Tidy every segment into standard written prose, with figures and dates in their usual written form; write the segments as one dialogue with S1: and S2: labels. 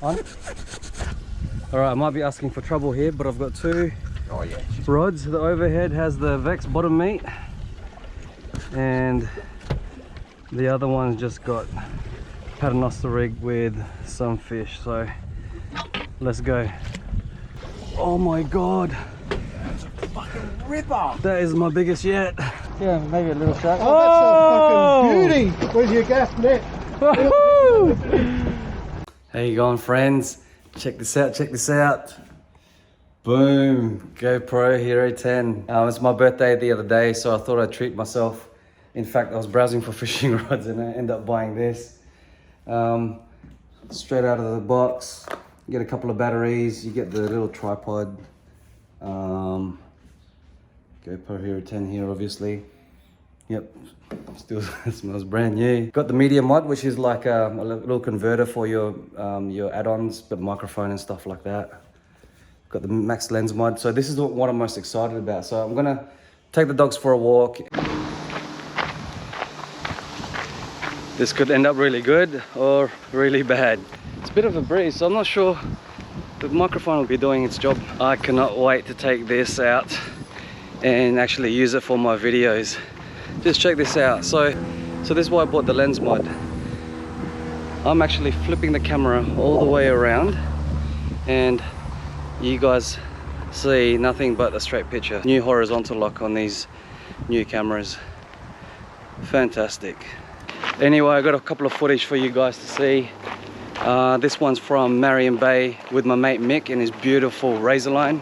S1: On. Alright, I might be asking for trouble here, but I've got two rods. The overhead has the Vex bottom meat, and the other one's just got paternoster rig with some fish. So let's go. Oh my god,
S2: that's a fucking ripper.
S1: That is my biggest yet. Yeah, maybe a little shark.
S2: Oh, that's a fucking beauty. Where's your gaff net?
S1: How you going, friends? Check this out, check this out. Boom, GoPro Hero 10. It's my birthday the other day, so I thought I'd treat myself. In fact, I was browsing for fishing rods and I ended up buying this. Straight out of the box. You get a couple of batteries, you get the little tripod. GoPro Hero 10 here, obviously. Yep, still smells brand new. Got the media mod, which is like a little converter for your add-ons, but microphone and stuff like that. Got the max lens mod. So this is what I'm most excited about. So I'm gonna take the dogs for a walk. This could end up really good or really bad. It's a bit of a breeze, so I'm not sure the microphone will be doing its job. I cannot wait to take this out and actually use it for my videos. Just check this out. So this is why I bought the lens mod. I'm actually flipping the camera all the way around and you guys see nothing but a straight picture. New horizontal lock on these new cameras. Fantastic. Anyway, I got a couple of footage for you guys to see. This one's from Marion Bay with my mate Mick and his beautiful Razorline.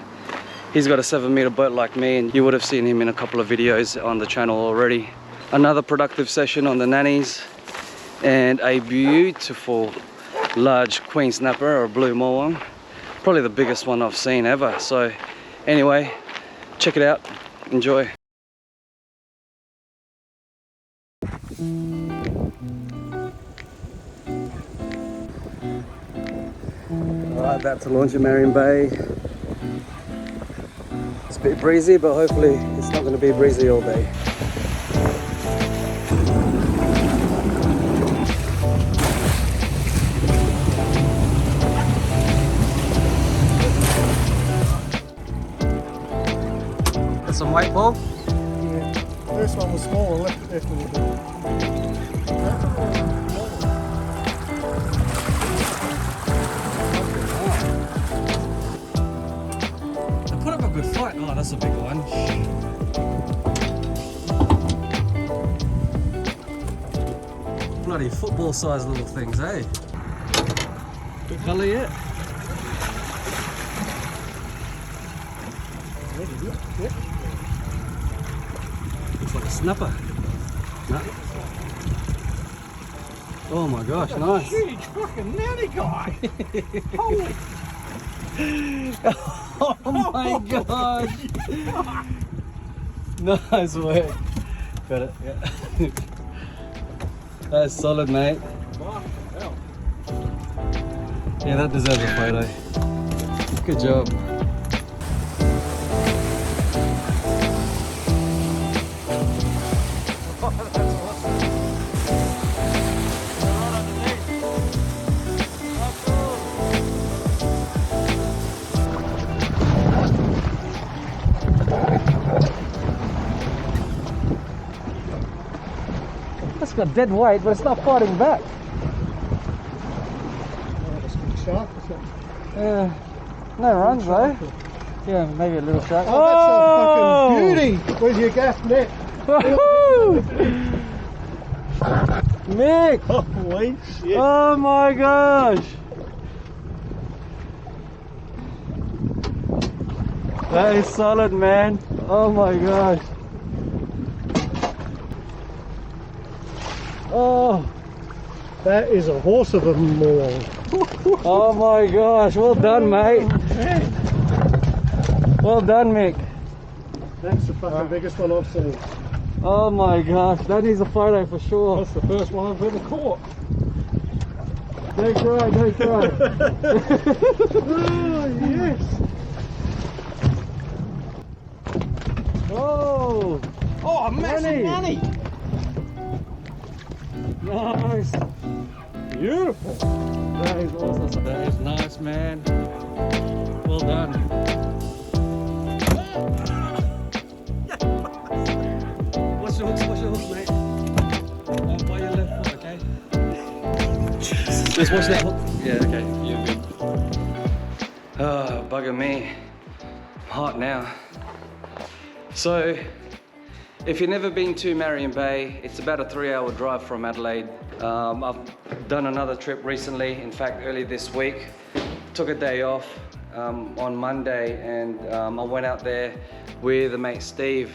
S1: He's got a 7-meter boat like me, and you would have seen him in a couple of videos on the channel already. Another productive session on the nannies, and a beautiful large queen snapper or blue morwong. Probably the biggest one I've seen ever. So anyway, check it out, enjoy. Alright, about to launch in Marion Bay. It's a bit breezy, but hopefully it's not going to be breezy all day. Got some white ball?
S2: Yeah. First one was small, I left it there for a little bit.
S1: Put up a good fight. Oh, that's a big one. Bloody football sized little things, eh? Good colour yet?
S2: Yep.
S1: Looks like a snapper. No. Oh my gosh, nice.
S2: Huge fucking nanny guy. Holy.
S1: Oh my god! Nice work. Got it, yeah. That's solid, mate. Yeah, that deserves a photo. Good job. That's got dead weight, but it's not fighting back.
S2: Shark.
S1: Yeah, no runs though. Yeah, maybe a little shark.
S2: Oh, that's a fucking beauty. Where's your gaff net?
S1: Mick!
S2: Holy shit.
S1: Oh my gosh! That is solid, man. Oh my gosh. Oh,
S2: That is a horse of a morwong.
S1: oh my gosh. Well done, mate. Well done, Mick.
S2: That's the fucking biggest one I've seen.
S1: Oh my gosh. That needs a photo for sure.
S2: That's the first one I've ever caught.
S1: Don't cry, don't cry.
S2: Oh, yes.
S1: Oh,
S2: Oh, a massive
S1: Nanny.
S2: nanny.
S1: nice.
S2: Beautiful.
S1: That is awesome. That is nice, man. Well done. Watch your hooks, mate. By your left foot, okay? Just watch that hook. Yeah, okay. You're good. Oh, bugger me. I'm hot now. So, if you've never been to Marion Bay, it's about a 3-hour drive from Adelaide. I've done another trip recently, in fact early this week. Took a day off on Monday and I went out there with a mate Steve.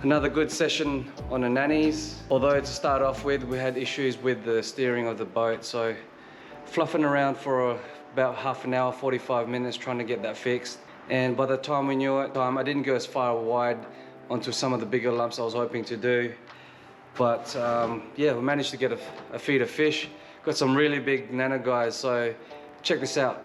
S1: Another good session on the nannies. Although to start off with, we had issues with the steering of the boat, so fluffing around for about half an hour, 45 minutes trying to get that fixed. And by the time we knew it, I didn't go as far wide onto some of the bigger lumps I was hoping to do. But yeah, we managed to get a feed of fish. Got some really big nana guys, so check this out.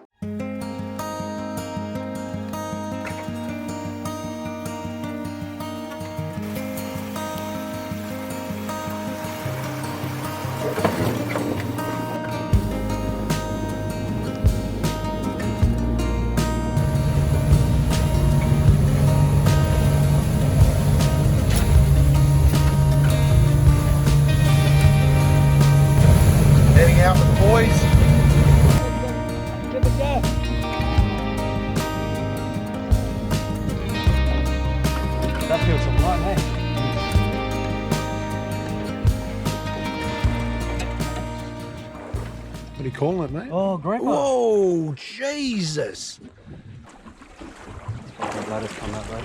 S2: Heading out with the boys.
S1: Give it go. That feels sublime, hey?
S2: What are you calling it, mate?
S1: Oh, great one.
S2: Whoa, Jesus.
S1: The bladder's come out, bro.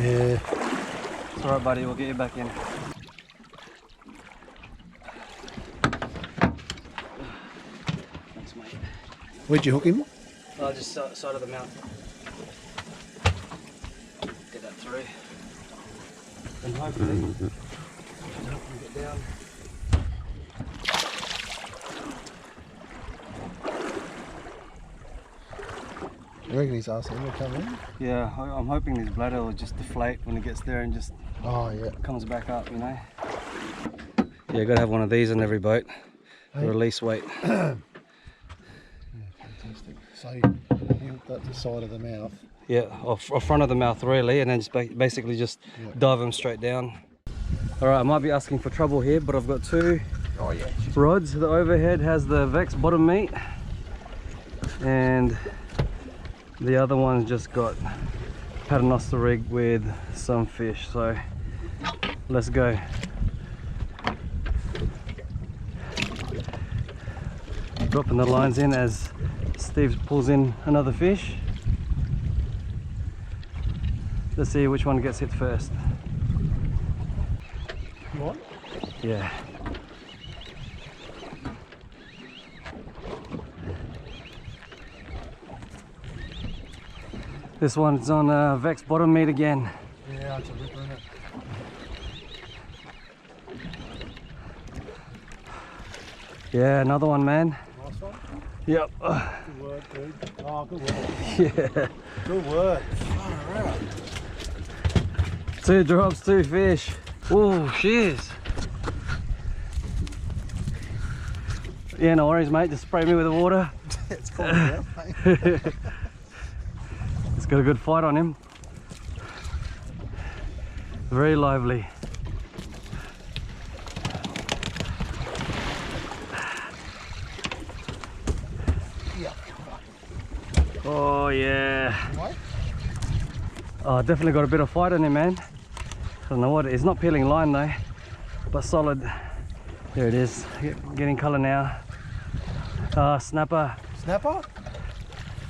S2: Yeah.
S1: It's alright, buddy, we'll get you back in. Thanks, mate.
S2: Where'd you hook him?
S1: Just side of the mouth. Get that through. And hopefully, get down.
S2: You reckon he's asking him to come in?
S1: Yeah, I'm hoping his bladder will just deflate when it gets there and just
S2: Oh, yeah.
S1: comes back up, you know? Yeah, gotta have one of these on every boat.
S2: Hey.
S1: Release weight.
S2: Yeah, fantastic. So you hooked that to the side of the mouth.
S1: Yeah, off front of the mouth really, and then just basically just dive them straight down. Alright, I might be asking for trouble here, but I've got two rods. The overhead has the Vex bottom meat, and the other one's just got paternoster rig with some fish, so let's go. Dropping the lines in as Steve pulls in another fish. Let's see which one gets hit first.
S2: What?
S1: Yeah. This one's on Vex bottom meat again.
S2: Yeah, it's a ripper, isn't it?
S1: Yeah, another one, man.
S2: Nice one.
S1: Yep.
S2: Good work, dude. Oh, good work.
S1: Yeah.
S2: Good work. Far out.
S1: 2 drops, 2 fish. Oh, cheers. Yeah, no worries, mate. Just spray me with the water.
S2: It's cool, yeah, mate.
S1: It's got a good fight on him. Very lively. Oh yeah.
S2: What?
S1: Oh, definitely got a bit of fight on him, man. I don't know what it is. Not peeling line though, but solid. There it is. Getting colour now. Ah, snapper.
S2: Snapper?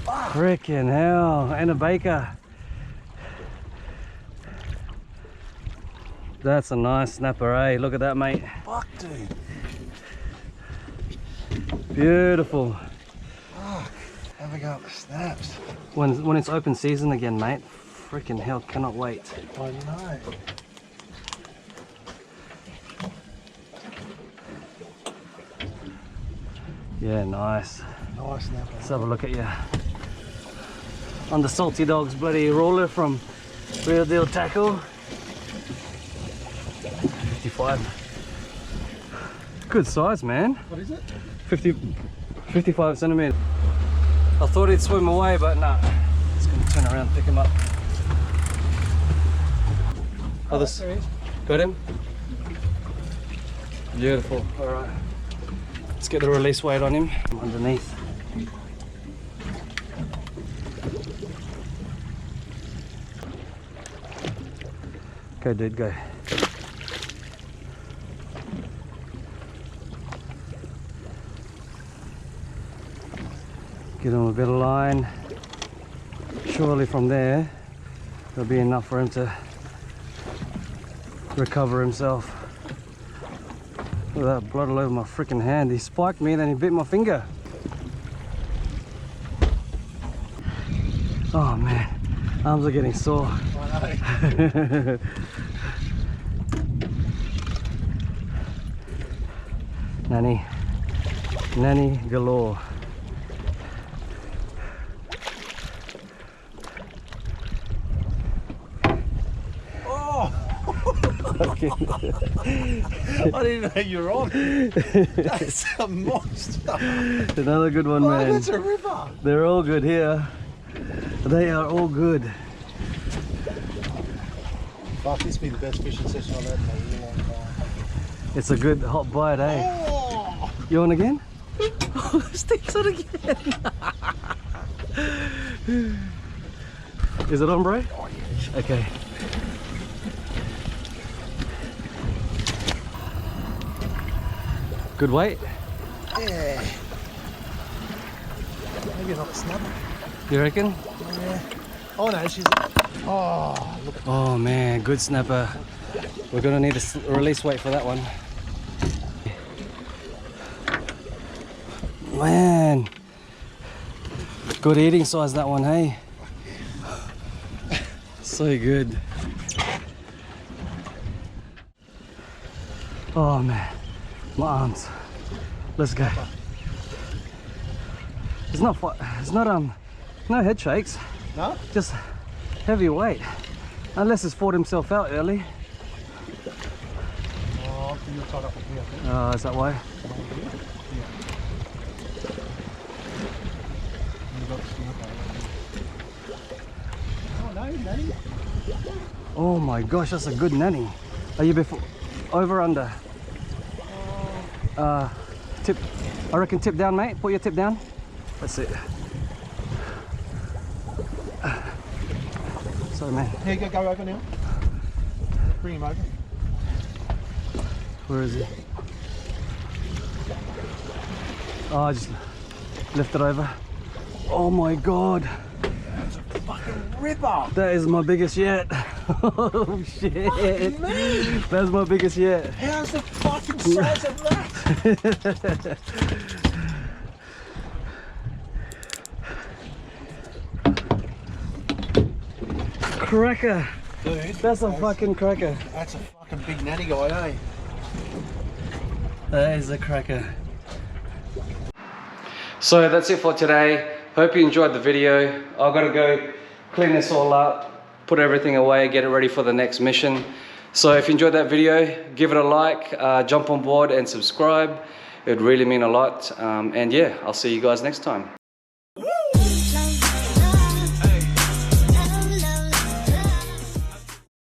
S1: Frickin' hell. And a baker. That's a nice snapper, eh? Look at that, mate.
S2: Fuck, dude.
S1: Beautiful.
S2: Fuck. Have a go at the snaps.
S1: When it's open season again, mate. Frickin' hell, cannot wait.
S2: I know.
S1: Yeah, nice.
S2: Nice snapper.
S1: Let's have a look at you. On the Salty Dogs bloody roller from Real Deal Tackle. 55. Good size, man.
S2: What is it?
S1: 55 centimeters. I thought he'd swim away, but nah. It's gonna turn around and pick him up. Oh, this
S2: There he is.
S1: got him? Beautiful. Alright. Let's get the release weight on him. Underneath. Go dude, go. Get him a bit of line. Surely from there there'll be enough for him to recover himself. Look at that blood all over my freaking hand. He spiked me and then he bit my finger. Oh man, arms are getting sore.
S2: I know.
S1: Nanny galore.
S2: I didn't know you were on. That's a monster.
S1: Another good one,
S2: Oh,
S1: man.
S2: that's a river.
S1: They're all good here. They are all good.
S2: Fuck, this be the best fishing session I've had in a long time.
S1: It's a good hot bite, eh?
S2: Oh!
S1: You on again? Oh, Steve's on again. Is it on, bro?
S2: Oh, yeah.
S1: Okay. Good weight?
S2: Yeah. Maybe not a snapper.
S1: You reckon?
S2: Yeah. Oh no, she's. Oh, look.
S1: Oh man, good snapper. We're gonna need a release weight for that one. Man, good eating size that one, hey? So good. Oh man, my arms. Let's go. It's not no head shakes,
S2: No?
S1: just heavy weight. Unless he's fought himself out early.
S2: Oh, you're tied up with me, I think.
S1: Oh, is that why?
S2: Oh no, Nanny.
S1: Oh my gosh, that's a good nanny. Are you before over or under? Tip. I reckon tip down, mate. Put your tip down. That's it. Sorry, man.
S2: Here you go over now. Bring him over.
S1: Where is he? Oh, I just lift it over. Oh my god.
S2: Fucking ripper.
S1: That is my biggest yet. Oh shit.
S2: Me.
S1: That's my biggest yet.
S2: How's the fucking size of that?
S1: Cracker.
S2: Dude,
S1: That's a fucking cracker.
S2: that's a fucking big nanny guy, eh?
S1: That is a cracker. So that's it for today. Hope you enjoyed the video. I've got to go clean this all up, put everything away, get it ready for the next mission. So if you enjoyed that video, give it a like, jump on board and subscribe. It would really mean a lot. And yeah, I'll see you guys next time.